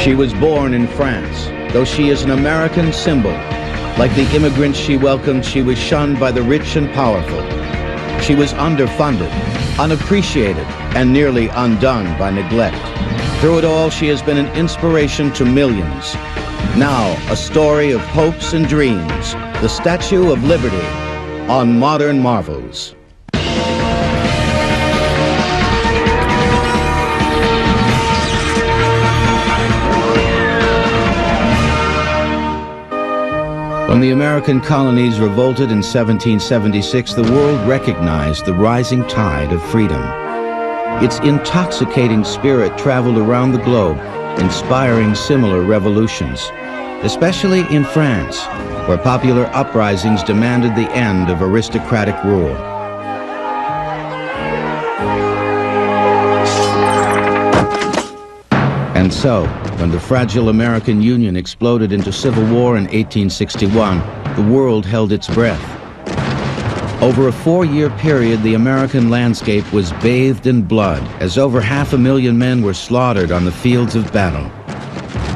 She was born in France, though she is an American symbol. Like the immigrants she welcomed, she was shunned by the rich and powerful. She was underfunded, unappreciated, and nearly undone by neglect. Through it all, she has been an inspiration to millions. Now, a story of hopes and dreams, the Statue of Liberty on Modern Marvels. When the American colonies revolted in 1776, the world recognized the rising tide of freedom. Its intoxicating spirit traveled around the globe, inspiring similar revolutions, especially in France, where popular uprisings demanded the end of aristocratic rule. And so, when the fragile American Union exploded into civil war in 1861, the world held its breath. Over a 4-year period, the American landscape was bathed in blood, as over 500,000 men were slaughtered on the fields of battle.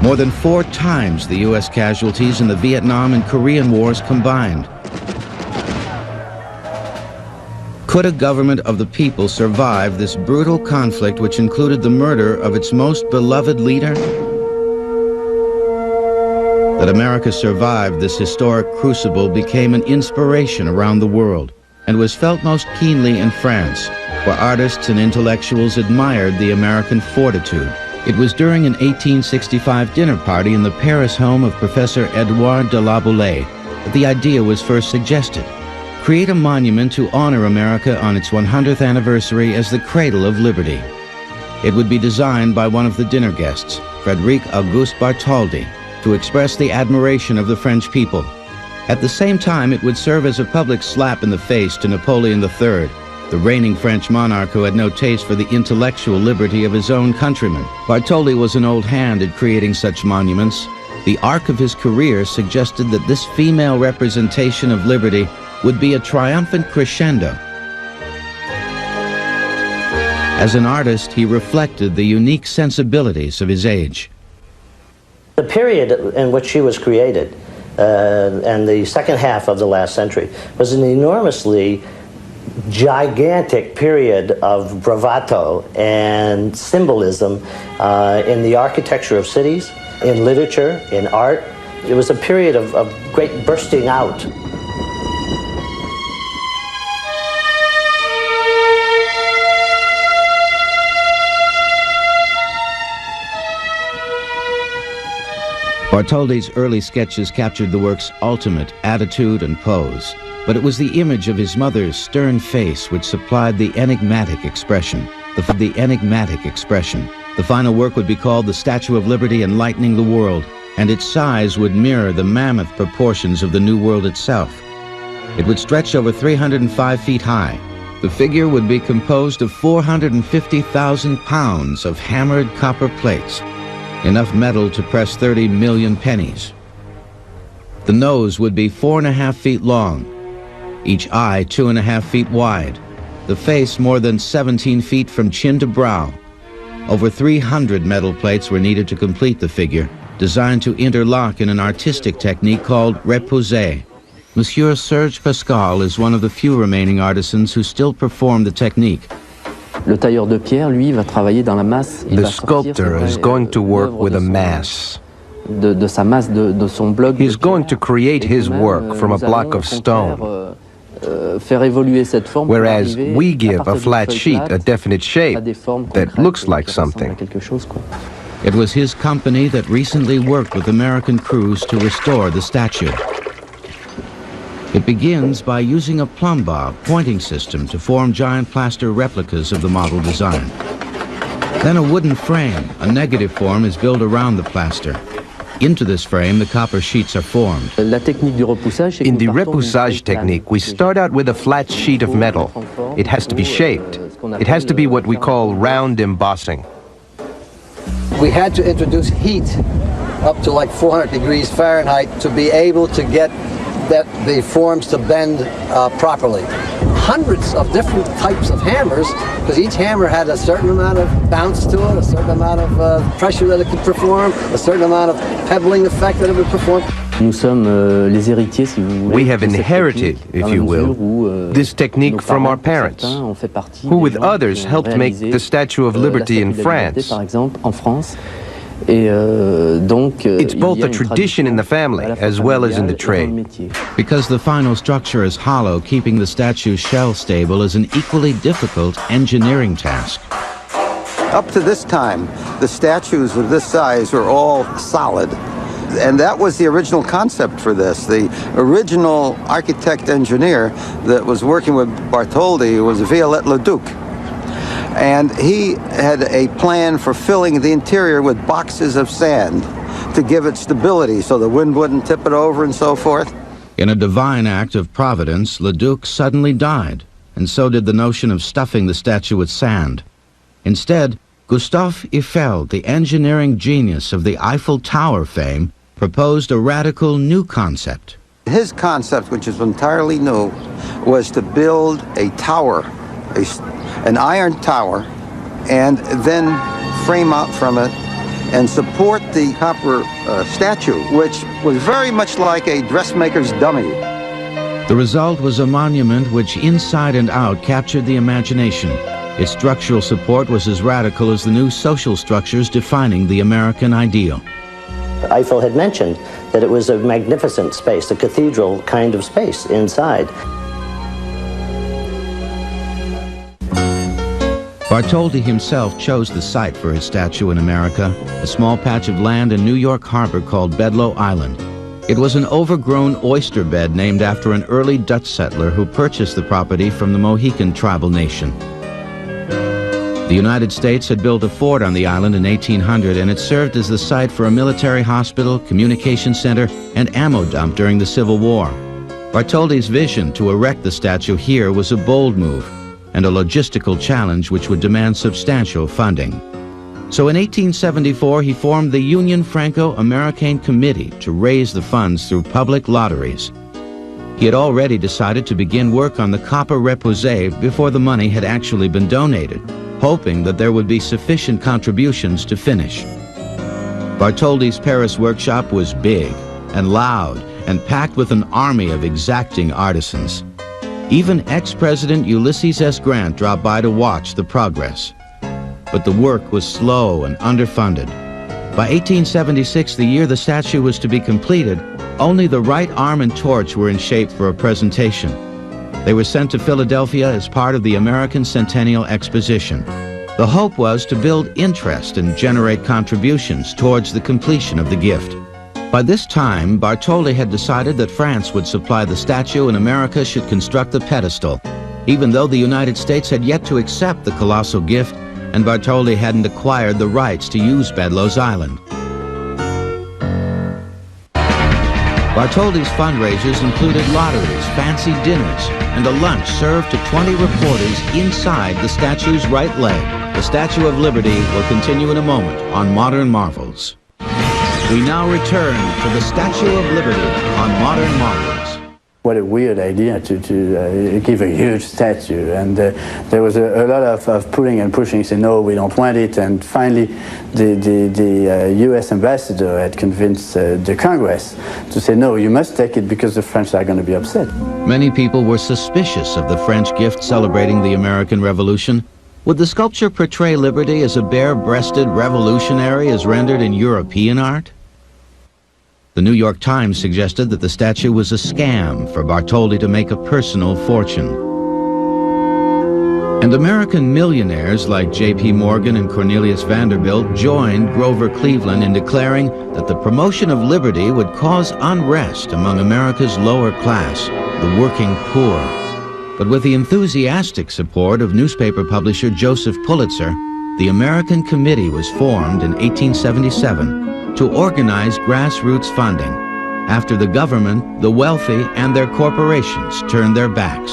More than 4 times the U.S. casualties in the Vietnam and Korean Wars combined. Could a government of the people survive this brutal conflict, which included the murder of its most beloved leader? That America survived this historic crucible became an inspiration around the world, and was felt most keenly in France, where artists and intellectuals admired the American fortitude. It was during an 1865 dinner party in the Paris home of Professor Edouard de la Boulaye that the idea was first suggested. Create a monument to honor America on its 100th anniversary as the cradle of liberty. It would be designed by one of the dinner guests, Frédéric Auguste Bartholdi, to express the admiration of the French people. At the same time, it would serve as a public slap in the face to Napoleon III, the reigning French monarch who had no taste for the intellectual liberty of his own countrymen. Bartholdi was an old hand at creating such monuments. The arc of his career suggested that this female representation of liberty would be a triumphant crescendo. As an artist, he reflected the unique sensibilities of his age. The period in which she was created, and the second half of the last century, was an enormously gigantic period of bravado and symbolism in the architecture of cities, in literature, in art. It was a period of great bursting out. Bartholdi's early sketches captured the work's ultimate attitude and pose, but it was the image of his mother's stern face which supplied the enigmatic expression. The final work would be called The Statue of Liberty, Enlightening the World, and its size would mirror the mammoth proportions of the New World itself. It would stretch over 305 feet high. The figure would be composed of 450,000 pounds of hammered copper plates, enough metal to press 30 million pennies. The nose would be 4.5 feet long, each eye 2.5 feet wide, the face more than 17 feet from chin to brow. Over 300 metal plates were needed to complete the figure, designed to interlock in an artistic technique called repoussé. Monsieur Serge Pascal is one of the few remaining artisans who still perform the technique. Le tailleur de pierre, lui, va travailler dans la masse. The sculptor is going to work with a mass. De sa masse, de son bloc. He's going to create his work from a block of stone. Whereas we give a flat sheet a definite shape that looks like something. It was his company that recently worked with American crews to restore the statue. It begins by using a plumb bob pointing system to form giant plaster replicas of the model design. Then a wooden frame, a negative form, is built around the plaster. Into this frame, the copper sheets are formed. In the repoussage technique, we start out with a flat sheet of metal. It has to be shaped. It has to be what we call round embossing. We had to introduce heat up to like 400 degrees Fahrenheit to be able to get the forms to bend properly. hundreds of different types of hammers, because each hammer had a certain amount of bounce to it, a certain amount of pressure that it could perform, a certain amount of pebbling effect that it would perform. Nous sommes les héritiers, si vous voulez. We have inherited, if you will, this technique from our parents, who with others helped make the Statue of Liberty in France. It's both a tradition in the family as well as in the trade. Because the final structure is hollow, keeping the statue's shell stable is an equally difficult engineering task. Up to this time, the statues of this size were all solid. And that was the original concept for this. The original architect-engineer that was working with Bartholdi was Viollet-le-Duc. And he had a plan for filling the interior with boxes of sand to give it stability so the wind wouldn't tip it over and so forth. In a divine act of providence, Leduc suddenly died, and so did the notion of stuffing the statue with sand. Instead, Gustave Eiffel, the engineering genius of the Eiffel Tower fame, proposed a radical new concept. His concept, which is entirely new, was to build a tower, an iron tower, and then frame out from it and support the copper statue, which was very much like a dressmaker's dummy. The result was a monument which inside and out captured the imagination. Its structural support was as radical as the new social structures defining the American ideal. Eiffel had mentioned that it was a magnificent space, a cathedral kind of space inside. Bartholdi himself chose the site for his statue in America, a small patch of land in New York Harbor called Bedloe Island. It was an overgrown oyster bed named after an early Dutch settler who purchased the property from the Mohican tribal nation. The United States had built a fort on the island in 1800, and it served as the site for a military hospital, communication center, and ammo dump during the Civil War. Bartholdi's vision to erect the statue here was a bold move, and a logistical challenge which would demand substantial funding. So in 1874, he formed the Union Franco-American Committee to raise the funds through public lotteries. He had already decided to begin work on the copper repoussé before the money had actually been donated, hoping that there would be sufficient contributions to finish. Bartholdi's Paris workshop was big and loud and packed with an army of exacting artisans. Even ex-President Ulysses S. Grant dropped by to watch the progress. But the work was slow and underfunded. By 1876, the year the statue was to be completed, only the right arm and torch were in shape for a presentation. They were sent to Philadelphia as part of the American Centennial Exposition. The hope was to build interest and generate contributions towards the completion of the gift. By this time, Bartholdi had decided that France would supply the statue and America should construct the pedestal, even though the United States had yet to accept the colossal gift and Bartholdi hadn't acquired the rights to use Bedloe's Island. Bartholdi's fundraisers included lotteries, fancy dinners, and a lunch served to 20 reporters inside the statue's right leg. The Statue of Liberty will continue in a moment on Modern Marvels. We now return to the Statue of Liberty on Modern Marvels. What a weird idea to give a huge statue, and there was a lot of pulling and pushing, saying no, we don't want it, and finally the US ambassador had convinced the Congress to say no, you must take it because the French are going to be upset. Many people were suspicious of the French gift celebrating the American Revolution. Would the sculpture portray liberty as a bare-breasted revolutionary as rendered in European art? The New York Times suggested that the statue was a scam for Bartholdi to make a personal fortune. And American millionaires like J.P. Morgan and Cornelius Vanderbilt joined Grover Cleveland in declaring that the promotion of liberty would cause unrest among America's lower class, the working poor. But with the enthusiastic support of newspaper publisher Joseph Pulitzer, the American Committee was formed in 1877 to organize grassroots funding after the government, the wealthy, and their corporations turned their backs.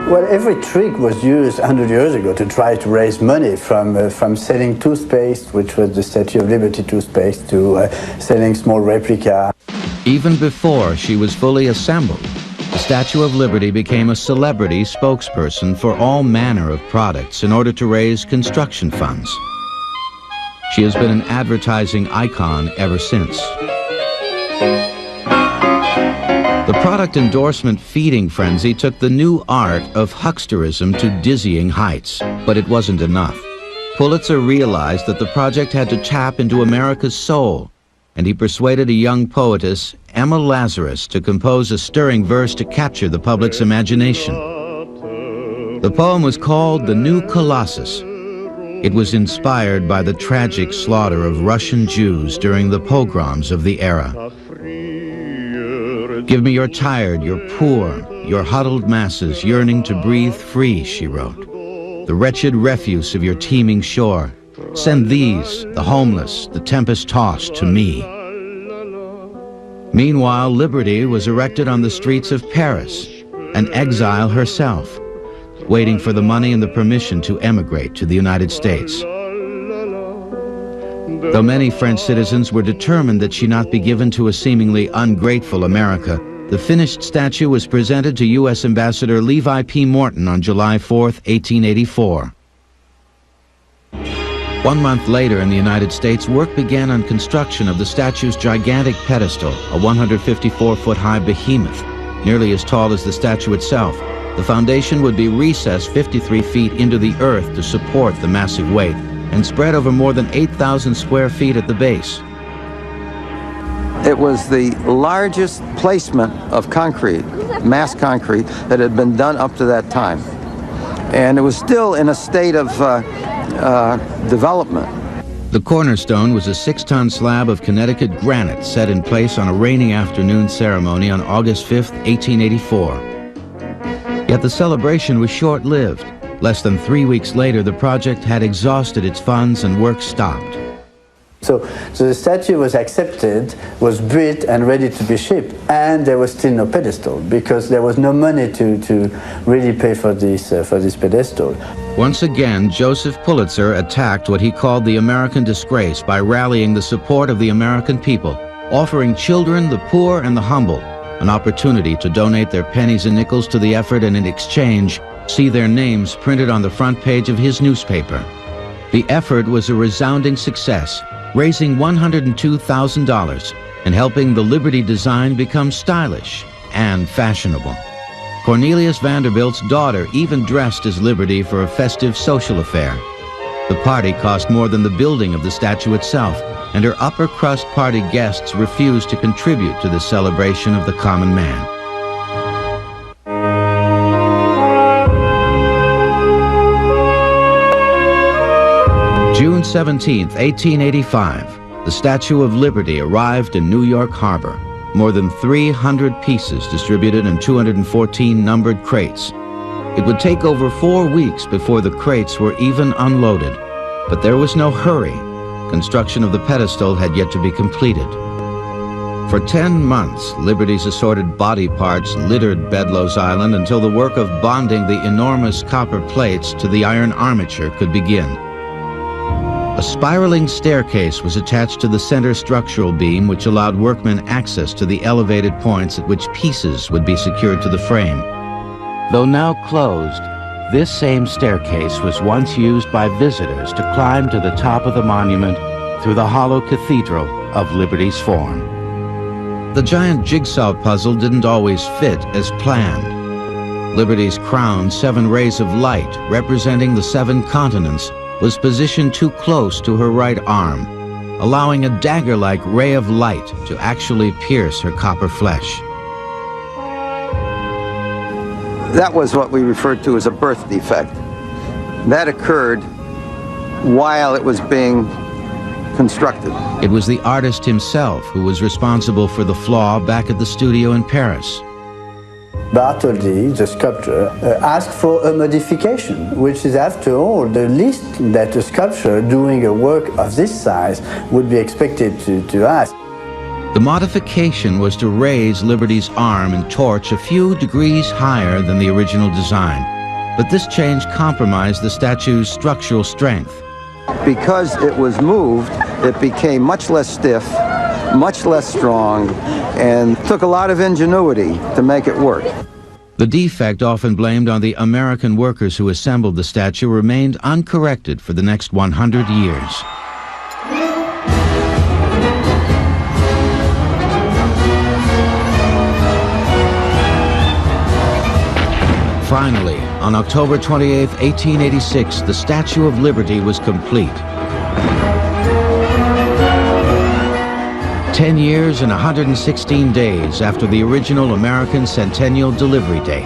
Well, every trick was used 100 years ago to try to raise money, from selling toothpaste, which was the Statue of Liberty toothpaste, to selling small replica. Even before she was fully assembled, the The Statue of Liberty became a celebrity spokesperson for all manner of products in order to raise construction funds. She has been an advertising icon ever since. The product endorsement feeding frenzy took the new art of hucksterism to dizzying heights, but it wasn't enough. Pulitzer realized that the project had to tap into America's soul, and he persuaded a young poetess, Emma Lazarus, to compose a stirring verse to capture the public's imagination. The poem was called The New Colossus. It was inspired by the tragic slaughter of Russian Jews during the pogroms of the era. Give me your tired, your poor, your huddled masses yearning to breathe free, she wrote. The wretched refuse of your teeming shore. Send these, the homeless, the tempest-tossed, to me. Meanwhile, Liberty was erected on the streets of Paris, an exile herself, waiting for the money and the permission to emigrate to the United States. Though many French citizens were determined that she not be given to a seemingly ungrateful America, the finished statue was presented to U.S. Ambassador Levi P. Morton on July 4, 1884. 1 month later in the United States, work began on construction of the statue's gigantic pedestal, a 154-foot-high behemoth, nearly as tall as the statue itself. The foundation would be recessed 53 feet into the earth to support the massive weight and spread over more than 8,000 square feet at the base. It was the largest placement of concrete, mass concrete, that had been done up to that time. And it was still in a state of development. The cornerstone was a 6-ton slab of Connecticut granite set in place on a rainy afternoon ceremony on August 5, 1884. Yet the celebration was short-lived. Less than 3 weeks later, the project had exhausted its funds and work stopped. So the statue was accepted, was built and ready to be shipped, and there was still no pedestal because there was no money to really pay for this pedestal. Once again, Joseph Pulitzer attacked what he called the American disgrace by rallying the support of the American people, offering children, the poor, and the humble an opportunity to donate their pennies and nickels to the effort and in exchange see their names printed on the front page of his newspaper. The effort was a resounding success, raising $102,000 and helping the Liberty design become stylish and fashionable. Cornelius Vanderbilt's daughter even dressed as Liberty for a festive social affair. The party cost more than the building of the statue itself, and her upper-crust party guests refused to contribute to the celebration of the common man. June 17, 1885, the Statue of Liberty arrived in New York Harbor. More than 300 pieces distributed in 214 numbered crates. It would take over 4 weeks before the crates were even unloaded. But there was no hurry. Construction of the pedestal had yet to be completed. For 10 months, Liberty's assorted body parts littered Bedloe's Island until the work of bonding the enormous copper plates to the iron armature could begin. A spiraling staircase was attached to the center structural beam, which allowed workmen access to the elevated points at which pieces would be secured to the frame. Though now closed, this same staircase was once used by visitors to climb to the top of the monument through the hollow cathedral of Liberty's form. The giant jigsaw puzzle didn't always fit as planned. Liberty's crown, 7 rays of light representing the 7 continents, was positioned too close to her right arm, allowing a dagger-like ray of light to actually pierce her copper flesh. That was what we referred to as a birth defect. That occurred while it was being constructed. It was the artist himself who was responsible for the flaw back at the studio in Paris. Bartholdi, the sculptor, asked for a modification, which is, after all, the least that a sculptor doing a work of this size would be expected to ask. The modification was to raise Liberty's arm and torch a few degrees higher than the original design. But this change compromised the statue's structural strength. Because it was moved, it became much less stiff, much less strong, and took a lot of ingenuity to make it work. The defect, often blamed on the American workers who assembled the statue, remained uncorrected for the next 100 years. Finally, on October 28, 1886, the Statue of Liberty was complete. 10 years and 116 days after the original American centennial delivery date.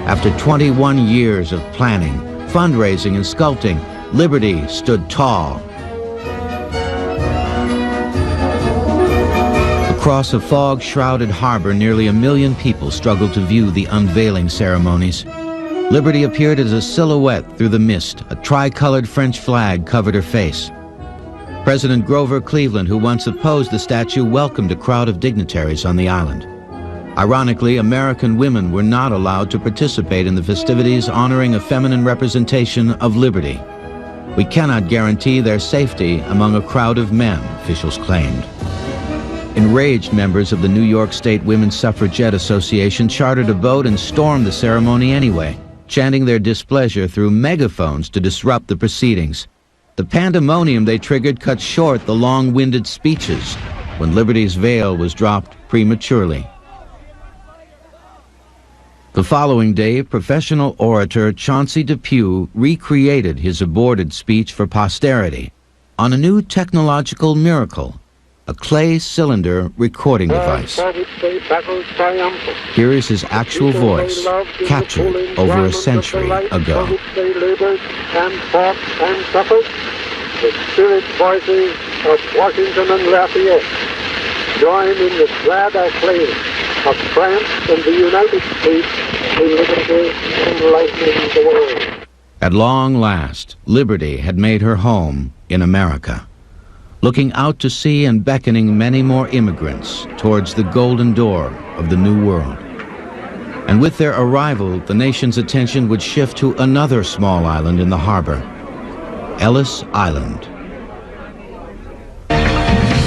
After 21 years of planning, fundraising, and sculpting, Liberty stood tall. Across a fog-shrouded harbor, nearly 1 million people struggled to view the unveiling ceremonies. Liberty appeared as a silhouette through the mist. A tri-colored French flag covered her face. President Grover Cleveland, who once opposed the statue, welcomed a crowd of dignitaries on the island. Ironically, American women were not allowed to participate in the festivities honoring a feminine representation of liberty. We cannot guarantee their safety among a crowd of men, officials claimed. Enraged members of the New York State Women's Suffragette Association chartered a boat and stormed the ceremony anyway, chanting their displeasure through megaphones to disrupt the proceedings. The pandemonium they triggered cut short the long-winded speeches when Liberty's veil was dropped prematurely. The following day, professional orator Chauncey Depew recreated his aborted speech for posterity on a new technological miracle, a clay cylinder recording device. Here is his actual voice, captured over a century ago. The spirit voices of Washington and Lafayette join in the glad acclaim of France and the United States in liberty, enlightening the world. At long last, Liberty had made her home in America, looking out to sea and beckoning many more immigrants towards the golden door of the New World. And with their arrival, the nation's attention would shift to another small island in the harbor, Ellis Island.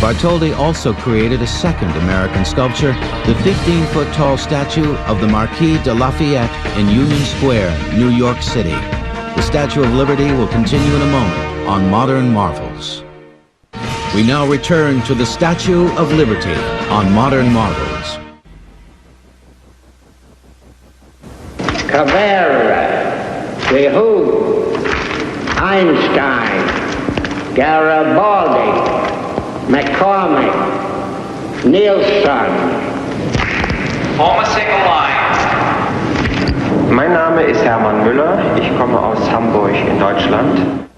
Bartholdi also created a second American sculpture, the 15-foot-tall statue of the Marquis de Lafayette in Union Square, New York City. The Statue of Liberty will continue in a moment on Modern Marvels. We now return to the Statue of Liberty on Modern Marvels. Cabrera, Behoud, Einstein, Garibaldi, McCormick, Nielsen. Form a single line. Mein Name ist Hermann Müller. Ich komme aus Hamburg in Deutschland.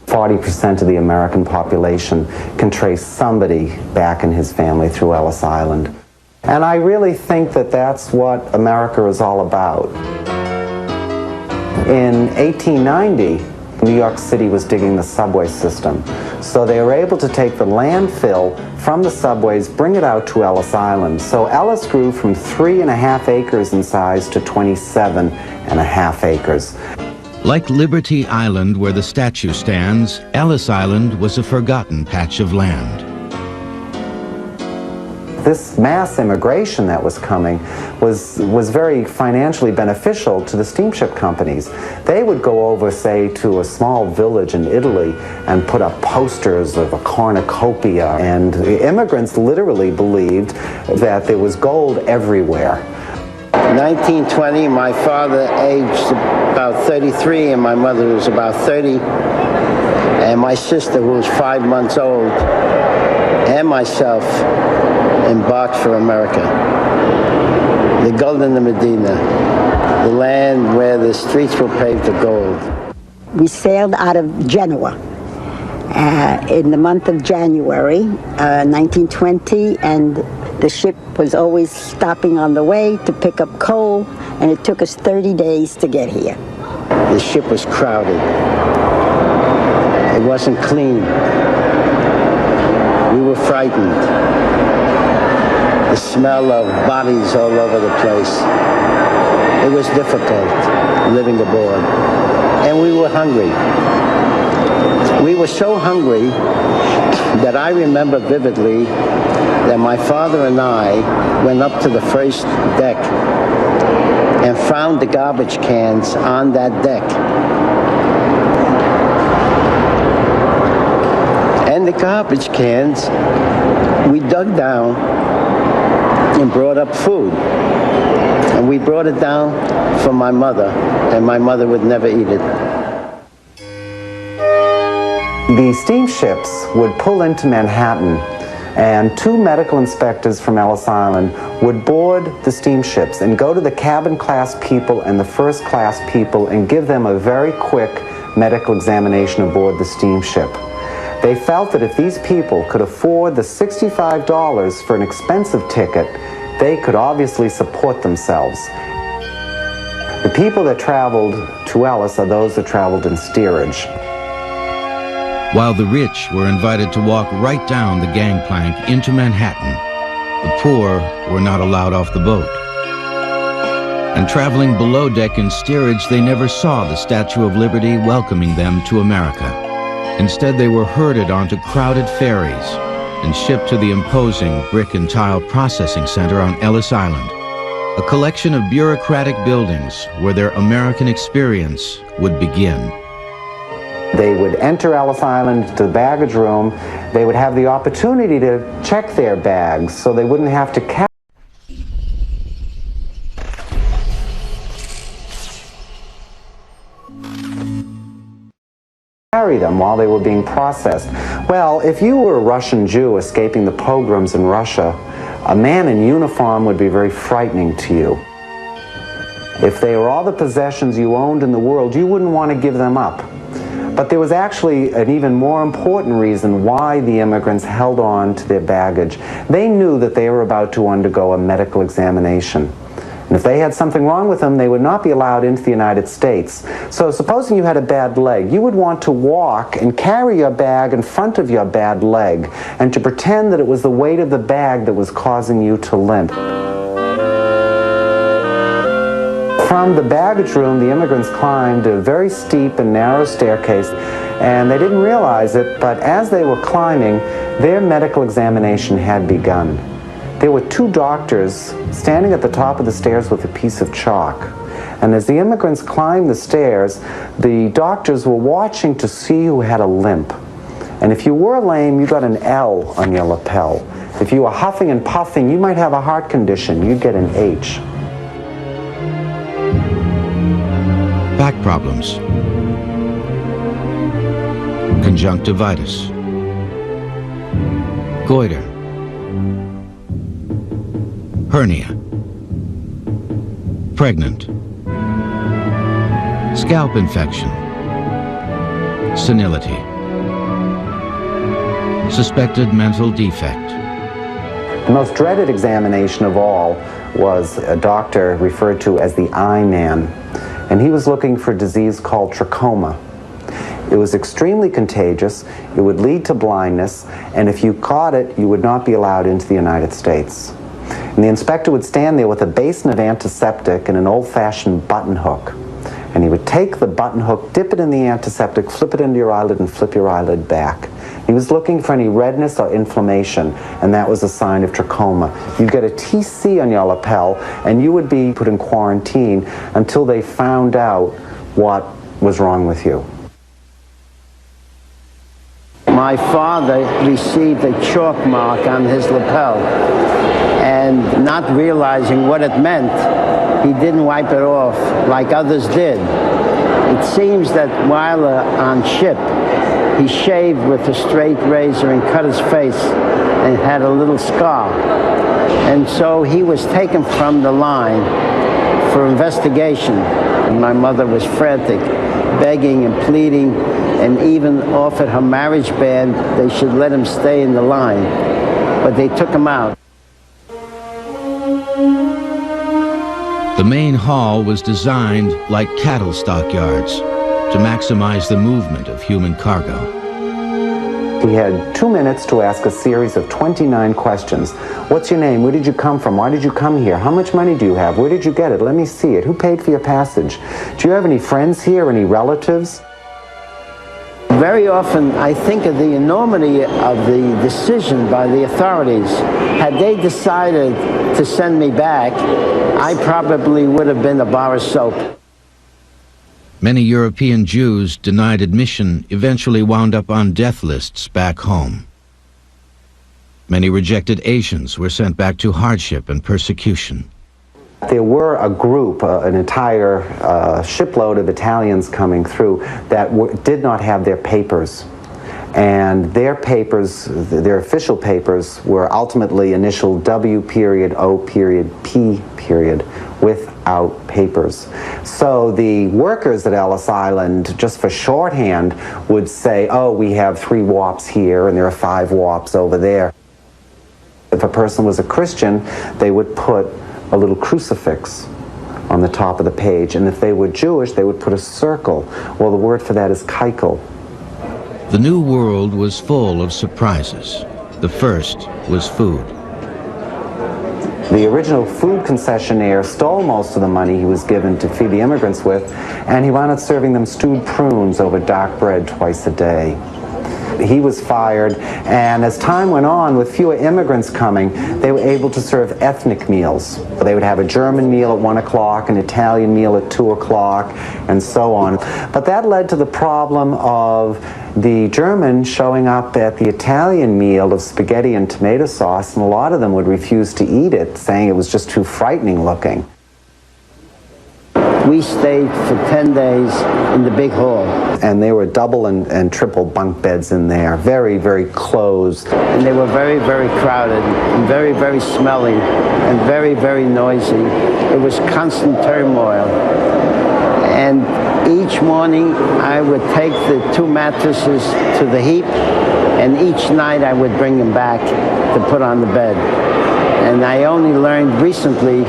40% of the American population can trace somebody back in his family through Ellis Island. And I really think that that's what America is all about. In 1890, New York City was digging the subway system. So they were able to take the landfill from the subways, bring it out to Ellis Island. So Ellis grew from 3.5 acres in size to 27.5 acres. Like Liberty Island, where the statue stands, Ellis Island was a forgotten patch of land. This mass immigration that was coming was very financially beneficial to the steamship companies. They would go over, say, to a small village in Italy and put up posters of a cornucopia, and the immigrants literally believed that there was gold everywhere. 1920, my father aged about 33 and my mother was about 30, and my sister, who was 5 months old, and myself embarked for America. The Golden Medina, the land where the streets were paved with gold. We sailed out of Genoa in the month of January 1920, and the ship was always stopping on the way to pick up coal, and it took us 30 days to get here. The ship was crowded. It wasn't clean. We were frightened. The smell of bodies all over the place. It was difficult living aboard. And we were hungry. We were so hungry that I remember vividly that my father and I went up to the first deck and found the garbage cans on that deck. And the garbage cans, we dug down and brought up food. And we brought it down for my mother, and my mother would never eat it. The steamships would pull into Manhattan, and two medical inspectors from Ellis Island would board the steamships and go to the cabin class people and the first class people and give them a very quick medical examination aboard the steamship. They felt that if these people could afford the $65 for an expensive ticket, they could obviously support themselves. The people that traveled to Ellis are those that traveled in steerage. While the rich were invited to walk right down the gangplank into Manhattan, the poor were not allowed off the boat. And traveling below deck in steerage, they never saw the Statue of Liberty welcoming them to America. Instead, they were herded onto crowded ferries and shipped to the imposing brick and tile processing center on Ellis Island, a collection of bureaucratic buildings where their American experience would begin. They would enter Ellis Island to the baggage room. They would have the opportunity to check their bags so they wouldn't have to carry them while they were being processed. Well, if you were a Russian Jew escaping the pogroms in Russia, a man in uniform would be very frightening to you. If they were all the possessions you owned in the world, you wouldn't want to give them up. But there was actually an even more important reason why the immigrants held on to their baggage. They knew that they were about to undergo a medical examination. And if they had something wrong with them, they would not be allowed into the United States. So supposing you had a bad leg, you would want to walk and carry your bag in front of your bad leg and to pretend that it was the weight of the bag that was causing you to limp. From the baggage room, the immigrants climbed a very steep and narrow staircase, and they didn't realize it, but as they were climbing, their medical examination had begun. There were two doctors standing at the top of the stairs with a piece of chalk. And as the immigrants climbed the stairs, the doctors were watching to see who had a limp. And if you were lame, you got an L on your lapel. If you were huffing and puffing, you might have a heart condition. You'd get an H. Back problems, conjunctivitis, goiter, hernia, pregnant, scalp infection, senility, suspected mental defect. The most dreaded examination of all was a doctor referred to as the eye man. And he was looking for a disease called trachoma. It was extremely contagious, it would lead to blindness, and if you caught it, you would not be allowed into the United States. And the inspector would stand there with a basin of antiseptic and an old-fashioned button hook. And he would take the button hook, dip it in the antiseptic, flip it into your eyelid, and flip your eyelid back. He was looking for any redness or inflammation, and that was a sign of trachoma. You'd get a TC on your lapel, and you would be put in quarantine until they found out what was wrong with you. My father received a chalk mark on his lapel, and not realizing what it meant, he didn't wipe it off like others did. It seems that while on ship, he shaved with a straight razor and cut his face and had a little scar. And so he was taken from the line for investigation. And my mother was frantic, begging and pleading, and even offered her marriage band they should let him stay in the line. But they took him out. The main hall was designed like cattle stockyards to maximize the movement of human cargo. He had 2 minutes to ask a series of 29 questions. What's your name? Where did you come from? Why did you come here? How much money do you have? Where did you get it? Let me see it. Who paid for your passage? Do you have any friends here? Any relatives? Very often I think of the enormity of the decision by the authorities. Had they decided to send me back, I probably would have been a bar of soap. Many European Jews denied admission eventually wound up on death lists back home. Many rejected Asians were sent back to hardship and persecution. There were a group, an entire shipload of Italians coming through that did not have their papers. And their papers, their official papers, were ultimately initialed W period, O period, P period, without papers. So the workers at Ellis Island, just for shorthand, would say, oh, we have 3 wops here and there are 5 wops over there. If a person was a Christian, they would put a little crucifix on the top of the page, and if they were Jewish, they would put a circle. Well, the word for that is keikel. The New World was full of surprises. The first was food. The original food concessionaire stole most of the money he was given to feed the immigrants with, and he wound up serving them stewed prunes over dark bread twice a day. He was fired, and as time went on, with fewer immigrants coming, they were able to serve ethnic meals. They would have a German meal at 1 o'clock, an Italian meal at 2 o'clock, and so on. But that led to the problem of the Germans showing up at the Italian meal of spaghetti and tomato sauce, and a lot of them would refuse to eat it, saying it was just too frightening looking. We stayed for 10 days in the big hall. And there were double and triple bunk beds in there, very, very closed. And they were very, very crowded, and very, very smelly, and very, very noisy. It was constant turmoil. And each morning I would take the 2 mattresses to the heap, and each night I would bring them back to put on the bed. And I only learned recently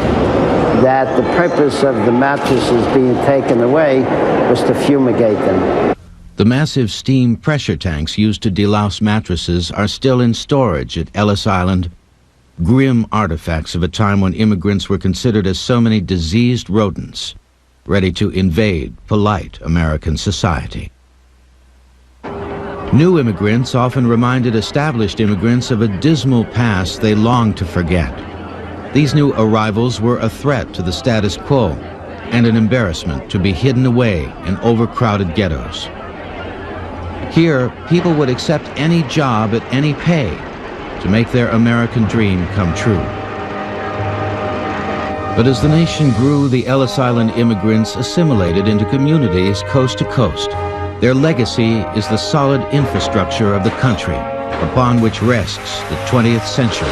that the purpose of the mattresses being taken away was to fumigate them. The massive steam pressure tanks used to delouse mattresses are still in storage at Ellis Island, grim artifacts of a time when immigrants were considered as so many diseased rodents, ready to invade polite American society. New immigrants often reminded established immigrants of a dismal past they longed to forget. These new arrivals were a threat to the status quo and an embarrassment to be hidden away in overcrowded ghettos. Here, people would accept any job at any pay to make their American dream come true. But as the nation grew, the Ellis Island immigrants assimilated into communities coast to coast. Their legacy is the solid infrastructure of the country upon which rests the 20th century.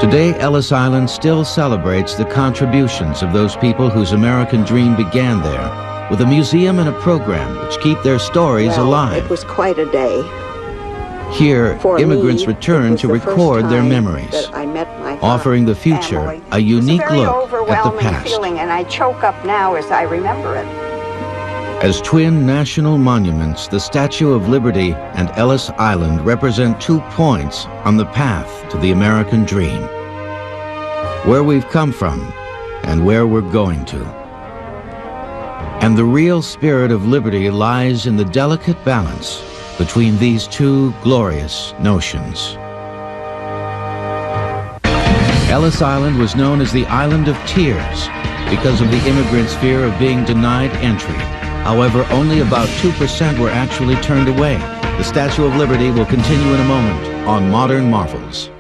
Today, Ellis Island still celebrates the contributions of those people whose American dream began there, with a museum and a program which keep their stories alive. It was quite a day. Here, immigrants return to record their memories, offering the future a unique look at the past. Feeling, and I choke up now as I remember it. As twin national monuments, the Statue of Liberty and Ellis Island represent 2 points on the path to the American dream. Where we've come from and where we're going to. And the real spirit of liberty lies in the delicate balance between these 2 glorious notions. Ellis Island was known as the Island of Tears because of the immigrants' fear of being denied entry. However, only about 2% were actually turned away. The Statue of Liberty will continue in a moment on Modern Marvels.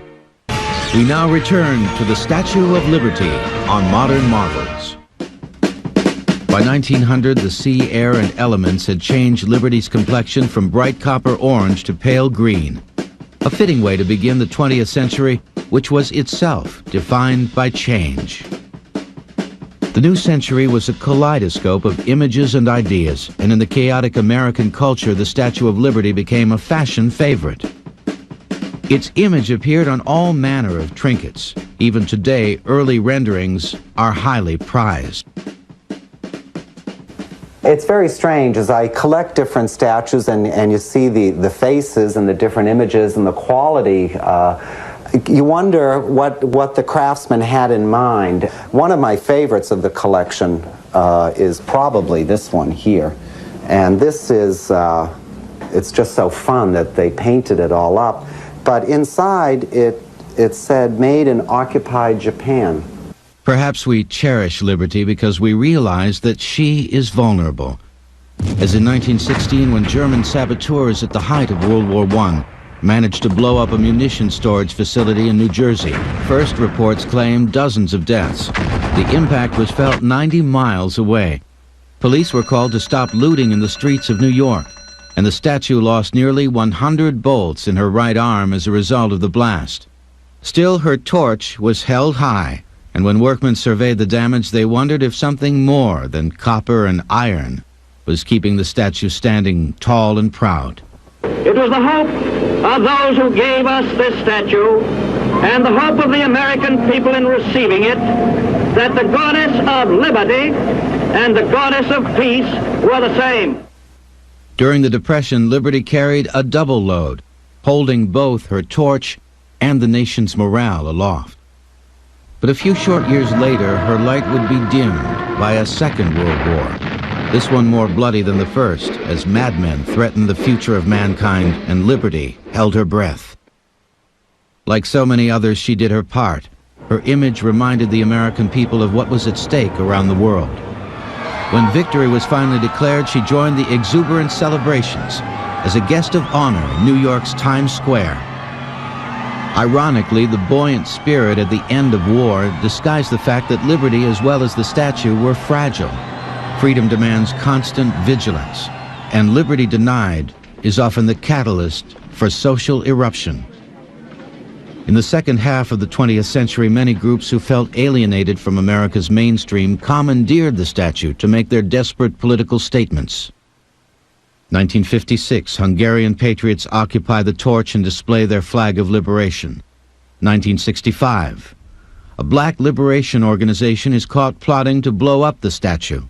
We now return to the Statue of Liberty on Modern Marvels. By 1900, the sea, air, and elements had changed Liberty's complexion from bright copper orange to pale green. A fitting way to begin the 20th century, which was itself defined by change. The new century was a kaleidoscope of images and ideas, and in the chaotic American culture, the Statue of Liberty became a fashion favorite. Its image appeared on all manner of trinkets. Even today, early renderings are highly prized. It's very strange as I collect different statues and you see the faces and the different images and the quality. You wonder what the craftsman had in mind. One of my favorites of the collection is probably this one here. And this is, it's just so fun that they painted it all up. But inside, it said, made in occupied Japan. Perhaps we cherish liberty because we realize that she is vulnerable. As in 1916, when German saboteurs at the height of World War I managed to blow up a munitions storage facility in New Jersey. First reports claimed dozens of deaths. The impact was felt 90 miles away. Police were called to stop looting in the streets of New York, and the statue lost nearly 100 bolts in her right arm as a result of the blast. Still, her torch was held high, and when workmen surveyed the damage, they wondered if something more than copper and iron was keeping the statue standing tall and proud. It was the hope of those who gave us this statue and the hope of the American people in receiving it that the goddess of liberty and the goddess of peace were the same. During the Depression, Liberty carried a double load, holding both her torch and the nation's morale aloft. But a few short years later, her light would be dimmed by a Second World War. This one more bloody than the first, as madmen threatened the future of mankind and liberty held her breath. Like so many others, she did her part. Her image reminded the American people of what was at stake around the world. When victory was finally declared, she joined the exuberant celebrations as a guest of honor in New York's Times Square. Ironically, the buoyant spirit at the end of war disguised the fact that liberty as well as the statue were fragile. Freedom demands constant vigilance, and liberty denied is often the catalyst for social eruption. In the second half of the 20th century, many groups who felt alienated from America's mainstream commandeered the statue to make their desperate political statements. 1956, Hungarian patriots occupy the torch and display their flag of liberation. 1965, a black liberation organization is caught plotting to blow up the statue.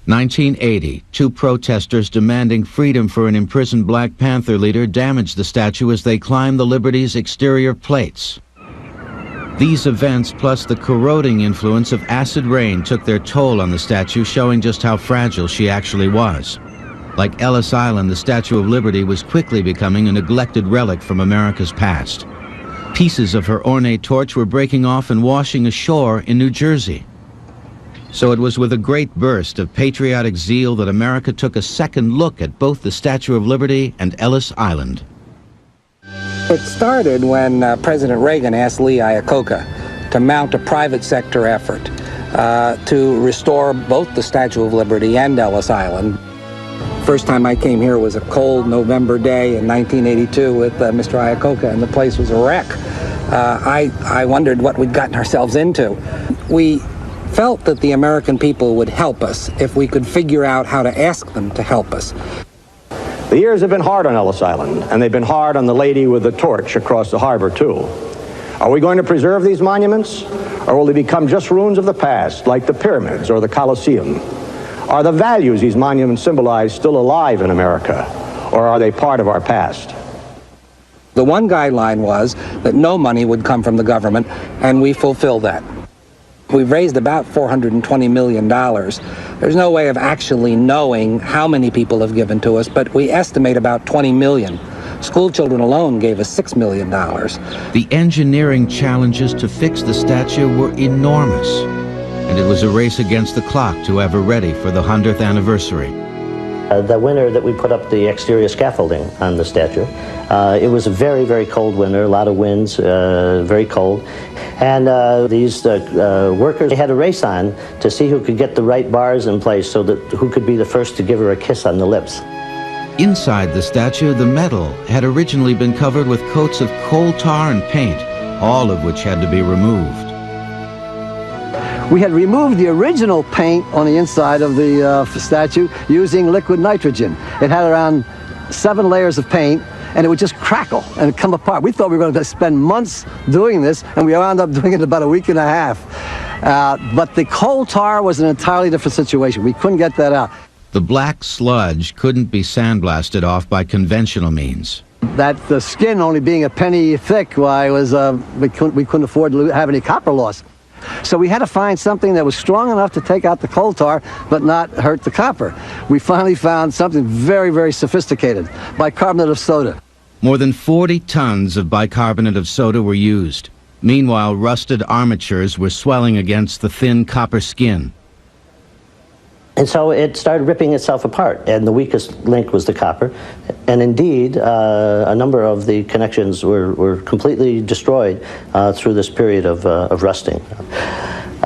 1980, two protesters demanding freedom for an imprisoned Black Panther leader damaged the statue as they climbed the Liberty's exterior plates. These events, plus the corroding influence of acid rain, took their toll on the statue, showing just how fragile she actually was. Like Ellis Island, the Statue of Liberty was quickly becoming a neglected relic from America's past. Pieces of her ornate torch were breaking off and washing ashore in New Jersey. So it was with a great burst of patriotic zeal that America took a second look at both the Statue of Liberty and Ellis Island. It started when President Reagan asked Lee Iacocca to mount a private sector effort to restore both the Statue of Liberty and Ellis Island. First time I came here was a cold November day in 1982 with Mr. Iacocca, and the place was a wreck. I wondered what we'd gotten ourselves into. We felt that the American people would help us if we could figure out how to ask them to help us. The years have been hard on Ellis Island, and they've been hard on the lady with the torch across the harbor, too. Are we going to preserve these monuments, or will they become just ruins of the past, like the pyramids or the Colosseum? Are the values these monuments symbolize still alive in America, or are they part of our past? The one guideline was that no money would come from the government, and we fulfilled that. We've raised about $420 million. There's no way of actually knowing how many people have given to us, but we estimate about 20 million. School children alone gave us $6 million. The engineering challenges to fix the statue were enormous, and it was a race against the clock to have her ready for the 100th anniversary. The winter that we put up the exterior scaffolding on the statue, it was a very, very cold winter, a lot of winds, very cold. And these workers had a race on to see who could get the right bars in place so that who could be the first to give her a kiss on the lips. Inside the statue, the metal had originally been covered with coats of coal tar and paint, all of which had to be removed. We had removed the original paint on the inside of the statue using liquid nitrogen. It had around 7 layers of paint, and it would just crackle and come apart. We thought we were going to spend months doing this, and we wound up doing it in about a week and a half. But the coal tar was an entirely different situation. We couldn't get that out. The black sludge couldn't be sandblasted off by conventional means. That the skin only being a penny thick, why, was we couldn't afford to have any copper loss. So we had to find something that was strong enough to take out the coal tar but not hurt the copper. We finally found something very, very sophisticated, bicarbonate of soda. More than 40 tons of bicarbonate of soda were used. Meanwhile, rusted armatures were swelling against the thin copper skin. And so it started ripping itself apart, and the weakest link was the copper. And indeed, a number of the connections were completely destroyed through this period of rusting.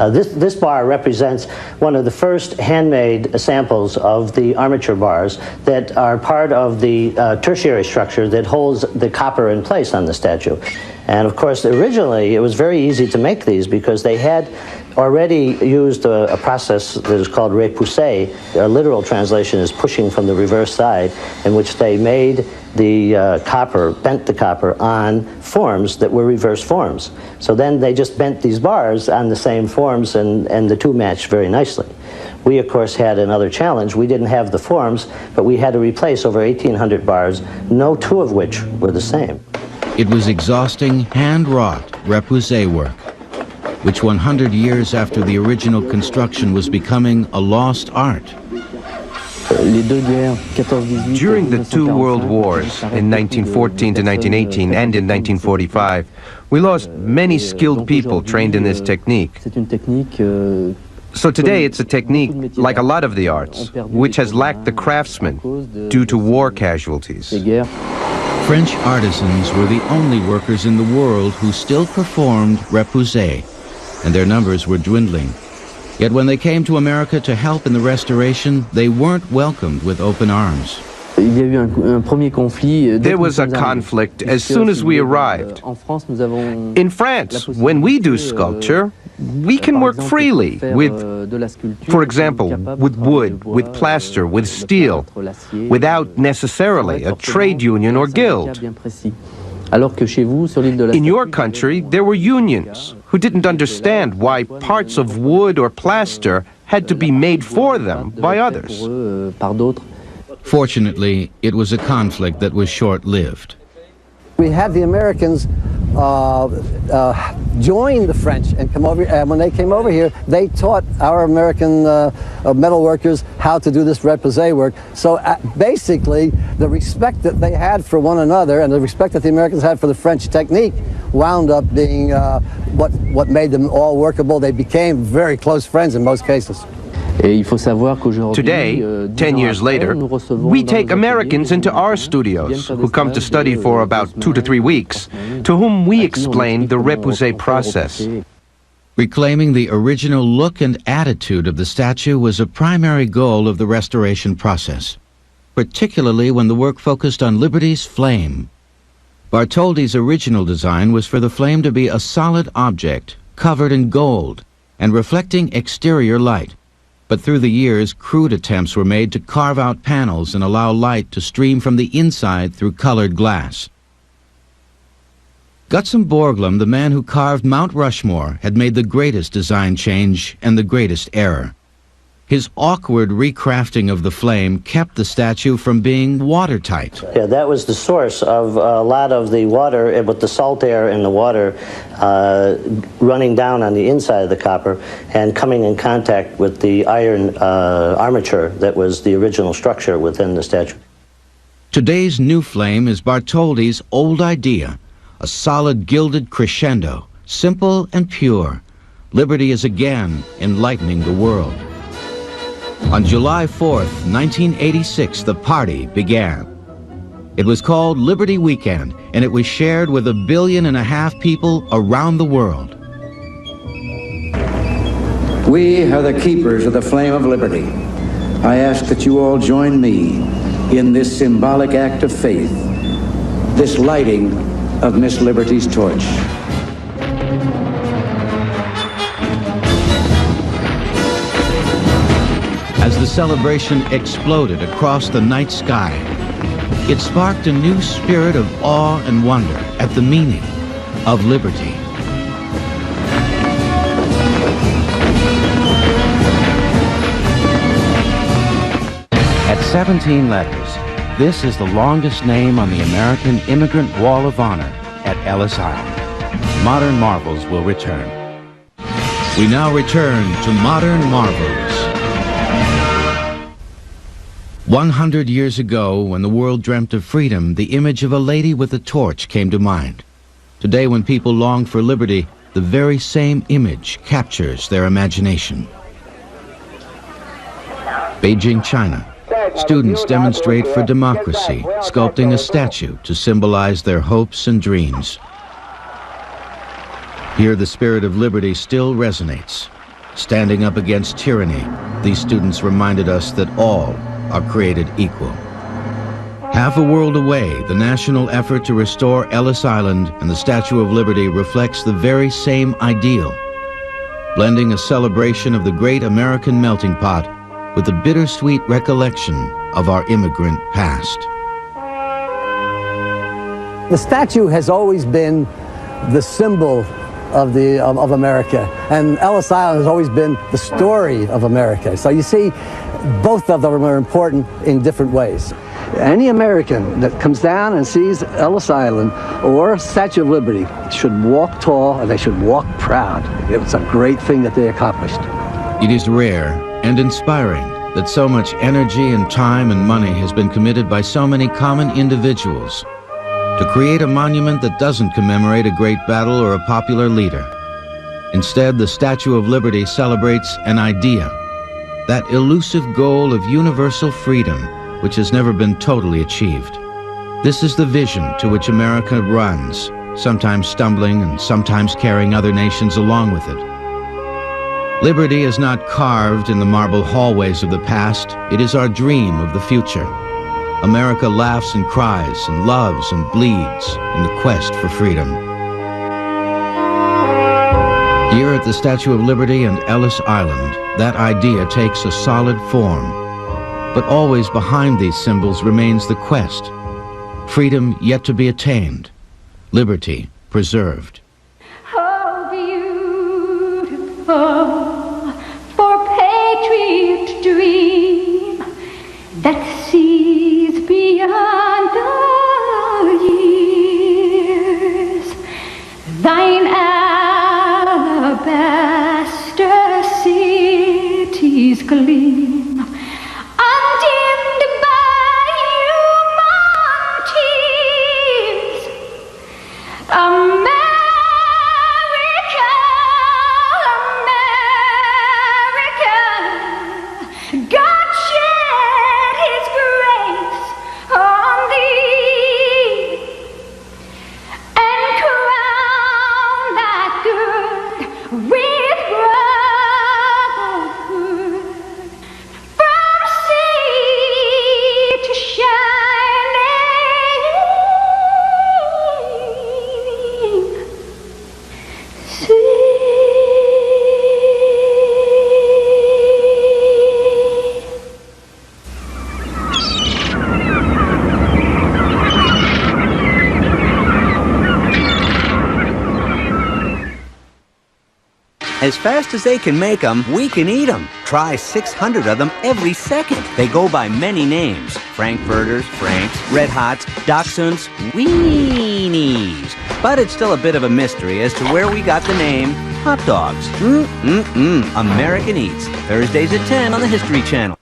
This bar represents one of the first handmade samples of the armature bars that are part of the tertiary structure that holds the copper in place on the statue. And of course, originally, it was very easy to make these because they had already used a process that is called repousser. A literal translation is pushing from the reverse side, in which they made the copper, bent the copper on forms that were reverse forms. So then they just bent these bars on the same forms, and the two matched very nicely. We, of course, had another challenge. We didn't have the forms, but we had to replace over 1,800 bars, no two of which were the same. It was exhausting, hand-wrought repousser work, which 100 years after the original construction was becoming a lost art. During the two world wars, in 1914 to 1918 and in 1945, we lost many skilled people trained in this technique. So today it's a technique, like a lot of the arts, which has lacked the craftsmen due to war casualties. French artisans were the only workers in the world who still performed repousser, and their numbers were dwindling. Yet when they came to America to help in the restoration, they weren't welcomed with open arms. There was a conflict as soon as we arrived. In France, when we do sculpture, we can work freely with, for example, with wood, with plaster, with steel, without necessarily a trade union or guild. In your country, there were unions who didn't understand why parts of wood or plaster had to be made for them by others. Fortunately, it was a conflict that was short-lived. We had the Americans join the French and come over, and when they came over here, they taught our American metal workers how to do this repousser work. So basically, the respect that they had for one another and the respect that the Americans had for the French technique wound up being what made them all workable. They became very close friends in most cases. Today, 10 years later, we take Americans into our studios who come to study for about 2 to 3 weeks, to whom we explain the repousser process. Reclaiming the original look and attitude of the statue was a primary goal of the restoration process, particularly when the work focused on Liberty's flame. Bartholdi's original design was for the flame to be a solid object, covered in gold, and reflecting exterior light. But through the years, crude attempts were made to carve out panels and allow light to stream from the inside through colored glass. Gutzon Borglum, the man who carved Mount Rushmore, had made the greatest design change and the greatest error. His awkward recrafting of the flame kept the statue from being watertight. Yeah, that was the source of a lot of the water, with the salt air in the water running down on the inside of the copper and coming in contact with the iron armature that was the original structure within the statue. Today's new flame is Bartholdi's old idea, a solid gilded crescendo, simple and pure. Liberty is again enlightening the world. On July 4th, 1986, the party began. It was called Liberty Weekend, and it was shared with 1.5 billion people around the world. We are the keepers of the flame of liberty. I ask that you all join me in this symbolic act of faith, this lighting of Miss Liberty's torch. As the celebration exploded across the night sky, it sparked a new spirit of awe and wonder at the meaning of liberty. At 17 letters, this is the longest name on the American Immigrant Wall of Honor at Ellis Island. Modern marvels will return. We now return to modern marvels. 100 years ago, when the world dreamt of freedom, the image of a lady with a torch came to mind. Today, when people long for liberty, the very same image captures their imagination. Beijing, China. Students demonstrate for democracy, sculpting a statue to symbolize their hopes and dreams. Here, the spirit of liberty still resonates. Standing up against tyranny, these students reminded us that all are created equal. Half a world away, the national effort to restore Ellis Island and the Statue of Liberty reflects the very same ideal, blending a celebration of the great American melting pot with the bittersweet recollection of our immigrant past. The statue has always been the symbol of America, and Ellis Island has always been the story of America. So you see, both of them are important in different ways. Any American that comes down and sees Ellis Island or Statue of Liberty should walk tall and they should walk proud. It's a great thing that they accomplished. It is rare and inspiring that so much energy and time and money has been committed by so many common individuals to create a monument that doesn't commemorate a great battle or a popular leader. Instead, the Statue of Liberty celebrates an idea, that elusive goal of universal freedom, which has never been totally achieved. This is the vision to which America runs, sometimes stumbling and sometimes carrying other nations along with it. Liberty is not carved in the marble hallways of the past, it is our dream of the future. America laughs and cries and loves and bleeds in the quest for freedom. Here at the Statue of Liberty and Ellis Island, that idea takes a solid form. But always behind these symbols remains the quest. Freedom yet to be attained. Liberty preserved. How beautiful for patriot dream that sees beyond the years. Thine alabaster cities gleam, undimmed by human tears. America, America, God shed His grace on thee, and crown that good with brotherhood, from sea to shining sea. As fast as they can make them, we can eat them. Try 600 of them every second. They go by many names. Frankfurters, Franks, Red Hots, Dachshunds, Weenies. But it's still a bit of a mystery as to where we got the name hot dogs. American Eats. Thursdays at 10 on the History Channel.